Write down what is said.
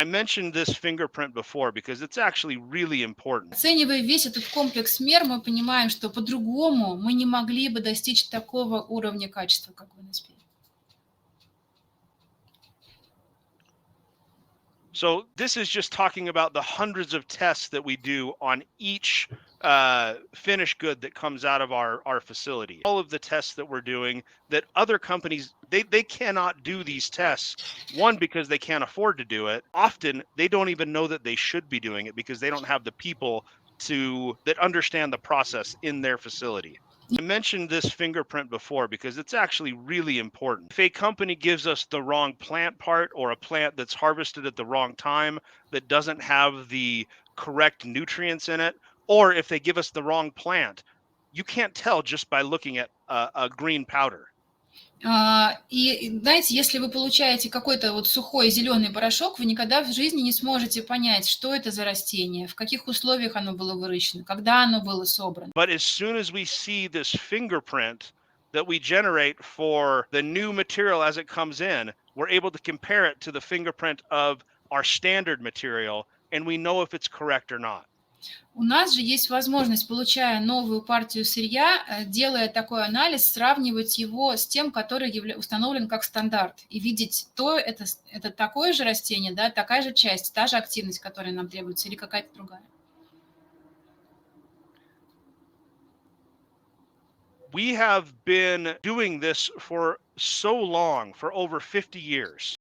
I mentioned this fingerprint before because it's actually really important. Оценивая весь этот комплекс мер, мы понимаем, что по-другому мы не могли бы достичь такого уровня качества, как в НСП. So this is just talking about the hundreds of tests that we do on each finished good that comes out of our facility. All of the tests that we're doing that other companies, they cannot do these tests. One, because they can't afford to do it. Often they don't even know that they should be doing it because they don't have the people that understand the process in their facility. I mentioned this fingerprint before because it's actually really important. If a company gives us the wrong plant part or a plant that's harvested at the wrong time that doesn't have the correct nutrients in it, or if they give us the wrong plant, you can't tell just by looking at a green powder. И знаете, если вы получаете какой-то вот сухой зеленый порошок, вы никогда в жизни не сможете понять, что это за растение, в каких условиях оно было выращено, когда оно было собрано. But as soon as we see this fingerprint that we generate for the new material as it comes in, we're able to compare it to the fingerprint of our standard material, and we know if it's correct or not. У нас же есть возможность, получая новую партию сырья, делая такой анализ, сравнивать его с тем, который установлен как стандарт, и видеть, это такое же растение, да, такая же часть, та же активность, которая нам требуется, или какая-то другая. We have been doing this for so long, for over 50 years.